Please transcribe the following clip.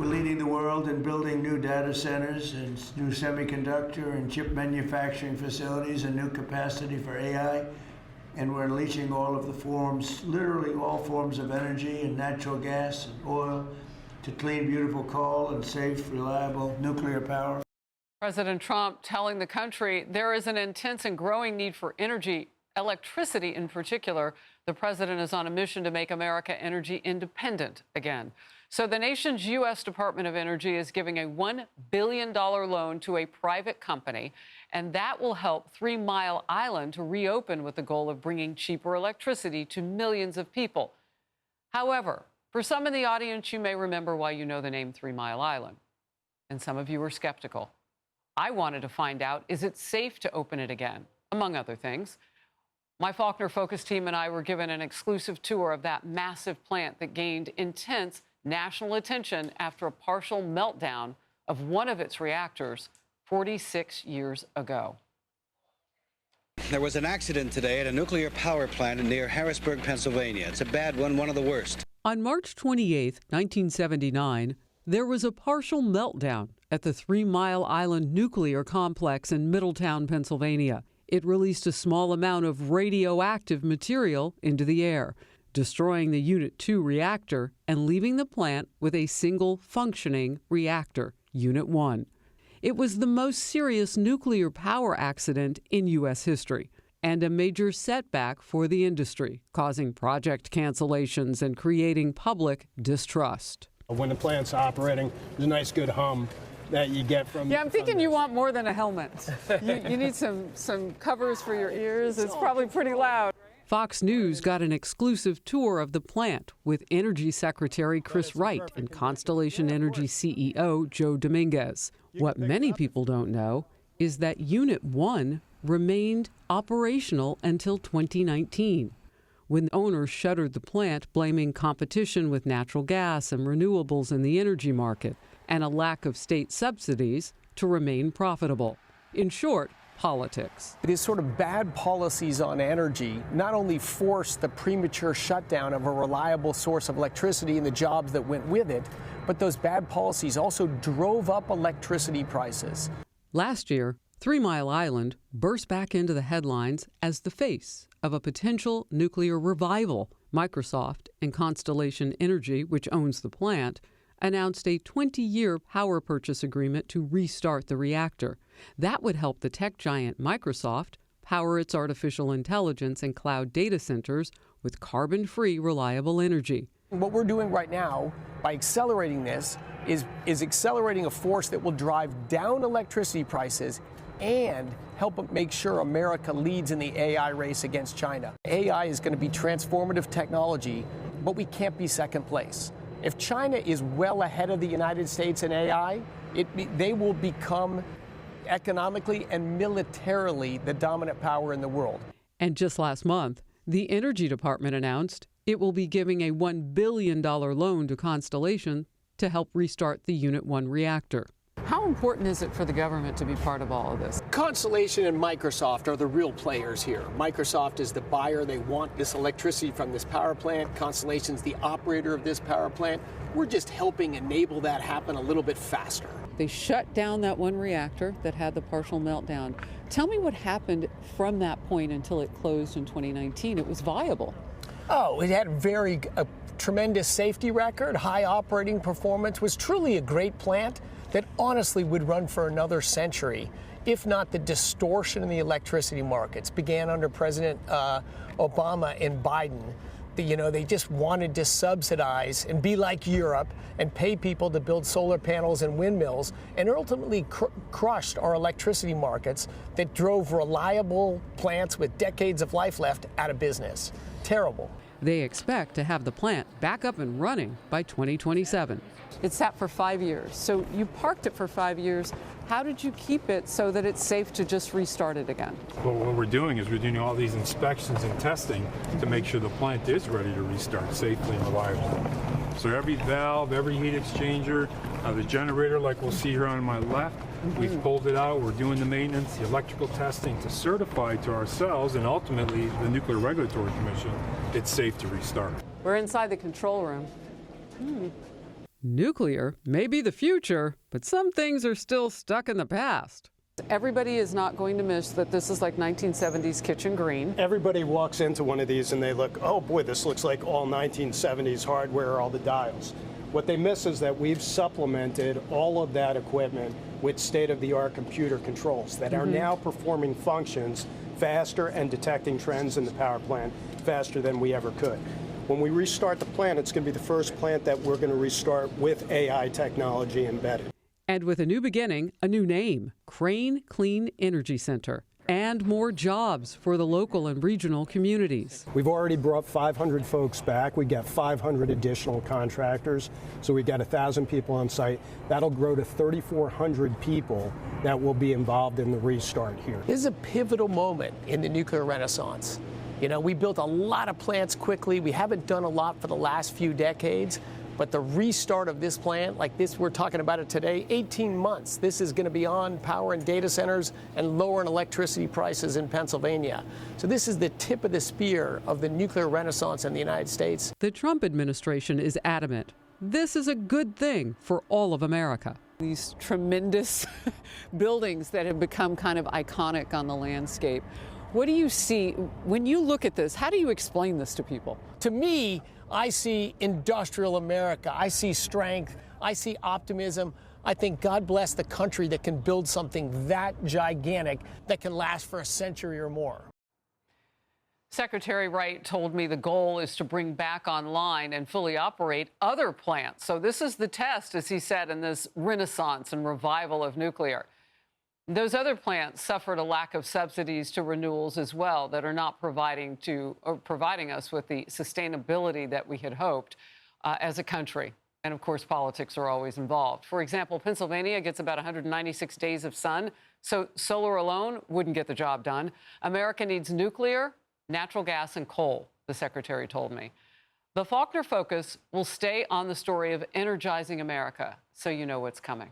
We're leading the world in building new data centers and new semiconductor and chip manufacturing facilities and new capacity for AI. And we're unleashing all of the forms, literally all forms of energy and natural gas and oil to clean, beautiful coal and safe, reliable nuclear power. President Trump telling the country there is an intense and growing need for energy, electricity in particular. The president is on a mission to make America energy independent again. So the nation's U.S. Department of Energy is giving a $1 billion loan to a private company, and that will help 3 Mile Island to reopen with the goal of bringing cheaper electricity to millions of people. However, for some in the audience, you may remember why you know the name 3 Mile Island, and some of you are skeptical. I wanted to find out, is it safe to open it again, among other things. My Faulkner Focus team and I were given an exclusive tour of that massive plant that gained intense national attention after a partial meltdown of one of its reactors 46 years ago. There was an accident today at a nuclear power plant near Harrisburg, Pennsylvania. It's a bad one, one of the worst. On March 28, 1979, there was a partial meltdown at the 3 Mile Island nuclear complex in Middletown, Pennsylvania. It released a small amount of radioactive material into the air, destroying the Unit 2 reactor and leaving the plant with a single functioning reactor, Unit 1. It was the most serious nuclear power accident in U.S. history and a major setback for the industry, causing project cancellations and creating public distrust. When the plant's operating, there's a nice good hum that you get from... Yeah, I'm thinking you want more than a helmet. You need some covers for your ears. It's probably pretty loud. Fox News got an exclusive tour of the plant with Energy Secretary Chris Wright and Constellation Energy CEO Joe Dominguez. What many people don't know is that Unit 1 remained operational until 2019, when owners shuttered the plant, blaming competition with natural gas and renewables in the energy market and a lack of state subsidies to remain profitable. In short, politics. These sort of bad policies on energy not only forced the premature shutdown of a reliable source of electricity and the jobs that went with it, but those bad policies also drove up electricity prices. Last year, 3 Mile Island burst back into the headlines as the face of a potential nuclear revival. Microsoft and Constellation Energy, which owns the plant, announced a 20-year power purchase agreement to restart the reactor. That would help the tech giant Microsoft power its artificial intelligence and cloud data centers with carbon-free, reliable energy. What we're doing right now, by accelerating this, is accelerating a force that will drive down electricity prices and help make sure America leads in the AI race against China. AI is going to be transformative technology, but we can't be second place. If China is well ahead of the United States in AI, they will become economically and militarily the dominant power in the world. And just last month, the Energy Department announced it will be giving a $1 billion loan to Constellation to help restart the Unit 1 reactor. How important is it for the government to be part of all of this? Constellation and Microsoft are the real players here. Microsoft is the buyer. They want this electricity from this power plant. Constellation's the operator of this power plant. We're just helping enable that happen a little bit faster. They shut down that one reactor that had the partial meltdown. Tell me what happened from that point until it closed in 2019. It was viable. Oh, it had a tremendous safety record, high operating performance, was truly a great plant that honestly would run for another century, if not the distortion in the electricity markets began under President Obama and Biden. They just wanted to subsidize and be like Europe and pay people to build solar panels and windmills, and ultimately crushed our electricity markets that drove reliable plants with decades of life left out of business. Terrible. They expect to have the plant back up and running by 2027. It's sat for 5 years. So you parked it for 5 years. How did you keep it so that it's safe to just restart it again? Well, what we're doing is we're doing all these inspections and testing to make sure the plant is ready to restart safely and reliably. So every valve, every heat exchanger, the generator like we'll see here on my left, we've pulled it out. We're doing the maintenance, the electrical testing to certify to ourselves and ultimately the Nuclear Regulatory Commission it's safe to restart. We're inside the control room. Nuclear may be the future, but some things are still stuck in the past. Everybody is not going to miss that this is like 1970s kitchen green. Everybody walks into one of these and they look, oh boy, this looks like all 1970s hardware, all the dials. What they miss is that we've supplemented all of that equipment with state-of-the-art computer controls that are now performing functions faster and detecting trends in the power plant faster than we ever could. When we restart the plant, it's going to be the first plant that we're going to restart with AI technology embedded. And with a new beginning, a new name, Crane Clean Energy Center, and more jobs for the local and regional communities. We've already brought 500 folks back. We got 500 additional contractors, so we've got 1,000 people on site. That'll grow to 3,400 people that will be involved in the restart here. This is a pivotal moment in the nuclear renaissance. You know, we built a lot of plants quickly. We haven't done a lot for the last few decades. But the restart of this plant, like this, we're talking about it today, 18 months. This is going to be on power in data centers and lowering electricity prices in Pennsylvania. So this is the tip of the spear of the nuclear renaissance in the United States. The Trump administration is adamant. This is a good thing for all of America. These tremendous buildings that have become kind of iconic on the landscape. What do you see when you look at this? How do you explain this to people? To me, I see industrial America. I see strength. I see optimism. I think God bless the country that can build something that gigantic that can last for a century or more. Secretary Wright told me the goal is to bring back online and fully operate other plants. So this is the test, as he said, in this renaissance and revival of nuclear. Those other plants suffered a lack of subsidies to renewals as well that are not providing us with the sustainability that we had hoped as a country. And of course, politics are always involved. For example, Pennsylvania gets about 196 days of sun, so solar alone wouldn't get the job done. America needs nuclear, natural gas, and coal, the secretary told me. The Faulkner focus will stay on the story of energizing America, so you know what's coming.